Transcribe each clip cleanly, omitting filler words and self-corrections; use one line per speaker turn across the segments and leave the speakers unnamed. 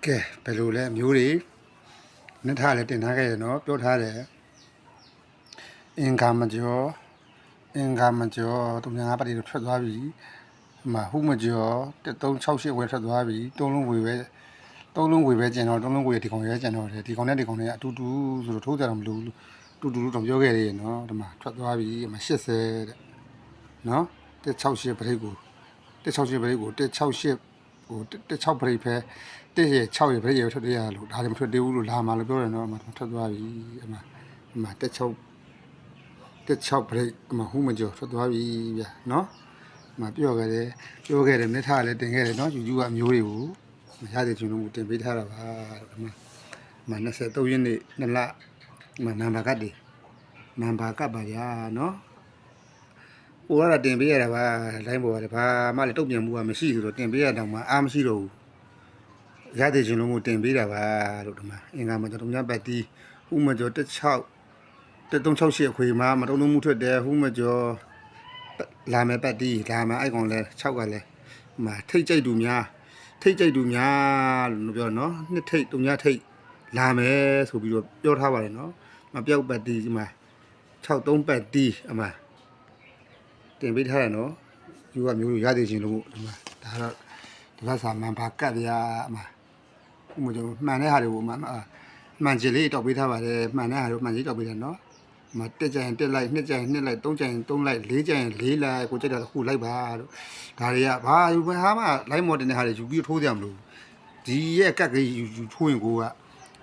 ကဲဘယ်လိုလဲမျိုးတွေနှစ်ထားလဲတင်ထားခဲ့ရနော်ပြောထားတယ်အင်္ဂါမကျော်သူများပတ်တီတော့ထွက်သွားပြီဟိုဟုမကျော်1368ဝယ်ထွက်သွားပြီသုံးလုံးဝေပဲကျန်တော့သုံးလုံးဝေဒီကောင်ရဲကျန်တော့တယ်ဒီကောင်နဲ့ဒီကောင်နဲ့အတူတူဆိုတော့ထိုးကြတော့မလို့တူတူတော့ပြောခဲ့ရနော်ဒီမှာထွက်သွားပြီ80တဲ့နော်168ပရိတ်ကို168ပရိတ်ကို168ဟို16ပရိတ်ဖဲ106ရပရိတ်ရထွက်ရလို့ဒါလည်းမထွက်သေးဘူးလို့လာမှလို့ပြောတယ်နော်ထွက်သွားပြီအမ16ပရိတ်ဟုမကျော်ထွက်သွားပြီဗျာနော်ပြောခဲ့တယ်မြစ်ထားလည်းတင်ခဲ့တယ်နော်ယူကမျိုးတွေကိုမရတဲ့ကျွန်တော်တင်ပေးထားတာပါ23ရက်နေ့2လနံပါတ်ကတ်ပါဗျာနော်ဟိုကတော့တင်ပေးရတာပါလိုင်းပေါ်ကလည်းဘာမှလည်းတုတ်ပြန်မှုကမရှိဆိုတော့တင်ပေးရတော့မှအားမရှိတော့ဘူးရတဲ့ကျွန်တော်တင်ပေးတာပါလို့ဒီမှာအင်္ဂါမကျော်တုံညာပတ်တီဟုမကျော်1368အခွေမှာမတုံးလုံးမှုထွက်တယ်ဟုမကျော်လာမယ်ပတ်တီလာမယ်အိုက်ကောင်လဲ6ကလဲထိတ်ကြိတ်တူများလို့ပြောနော်နှစ်ထိတ်တုံညာထိတ်လာမယ်ဆိုပြီးတော့ပြောထားပါတယ်နော်ပြောက်ပတ်တီဒီမှာ63ပတ်တီတင်ပေးထားရနော်ယူကမျိုးရသေးခြင်းလို့ဒီမှာဒါတော့ဒီဘက်စာမှန်ပါကတ်ဗျာဥမကျော်မှန်တဲ့ဟာတွေကိုမှန်ချင်လေးတောက်ပေးထားပါတယ်မှန်တဲ့ဟာတွေမှန်ကြီးတောက်ပေးတယ်နော်တက်ကြရင်တက်လိုက်နှစ်ကြရင်နှစ်လိုက်သုံးကြရင်သုံးလိုက်လေးကြရင်လေးလိုက်ကိုကြိုက်တာတစ်ခုလိုက်ပါလို့ဒါတွေကဘာယူပဲဟာမှလိုက်မော်တင်တဲ့ဟာတွေယူပြီးထိုးကြမလို့ဒီရဲ့ကတ်ကြီးယူထိုးရင်ကိုက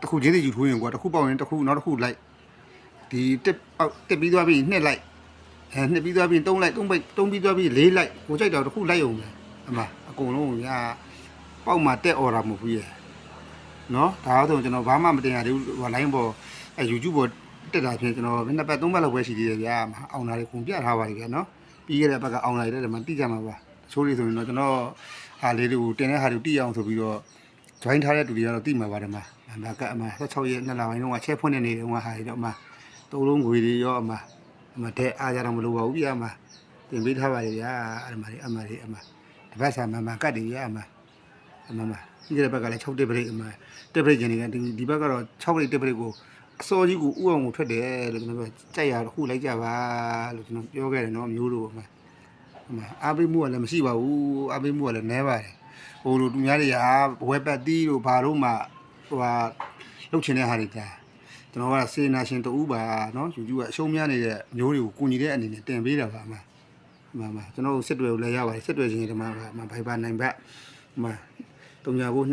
တစ်ခုချင်းစီယူထိုးရင်ကိုကတစ်ခုပေါက်ရင်တစ်ခုနောက်တစ်ခုလိုက်ဒီတက်ပြီးသွားပြီးနှစ်လိုက်နှစ်ပြီးသွားပြီး3လိုက်3ပြီးသွားပြီး4လိုက်ကိုကြိုက်တော့တစ်ခုလိုက်အောင်ပဲအကုန်လုံးညာပေါက်မှာတက်အော်တာမဟုတ်ဘူးရဲ့နော်ဒါတော့ကျွန်တော်ဘာမှမတင်ရသေးဘူးလိုင်းပေါ်YouTube ပေါ်တက်တာဖြင့်ကျွန်တော်နှစ်ပတ်3ပတ်လောက်ပဲရှိသေးတယ်ဗျာအောင်လာတွေကုန်ပြထားပါလိမ့်ဗျာနော်ပြီးခဲ့တဲ့ဘက်ကအောင်လာတွေလည်းတိကြမှာပါချိုးလေးဆိုရင်တော့ကျွန်တော်ဟာလေးတွေကိုတင်တဲ့ဟာတွေတိအောင်ဆိုပြီးတော့ join ထားတဲ့တူတွေကတော့တိမှာပါတယ်16ရက်2လပိုင်းလုံးကချက်ဖွင့်နေနေတော့ဟာတွေတော့သုံးလုံးငွေတွေရောတဲ့အားကြတော့မလိုပါဘူးဗျာတင်ပေးထားပါလေဗျာဒီဘက်ဆာမှန်ကတ်တယ်ဗျာဒီကဘက်ကလည်း6တက်ပရိတ်တက်ပရိတ်ကျင်နေဒီဘက်ကတော့6ပရိတ်တက်ပရိတ်ကိုအစောကြီးကိုဥအောင်ကိုထွက်တယ်လို့ကျွန်တော်ကြိုက်ရတော့ခုလိုက်ကြပါလို့ကျွန်တော်ပြောခဲ့တယ်နော်မျိုးတို့အားပေးမှုကလည်းမရှိပါဘူးအားပေးမှုကလည်းနည်းပါတယ်ဟိုလိုသူများတွေကဘဝက်ပတ်တီးတို့ဘာတို့မှလုတ်ချင်တဲ့ဟာတွေကြာကျွန်တော်ကစေနာရှင်တူပါနော်ယူကအရှုံးများနေတဲ့မျိုးတွေကိုကူညီတဲ့အနေနဲ့တင်ပေးတာပါကျွန်တော်စစ်တွေကိုလည်းရပါတယ်စစ်တွေချင်းဒီမှာဘိုင်ဘာနိုင်ဘတ်300ဘိုး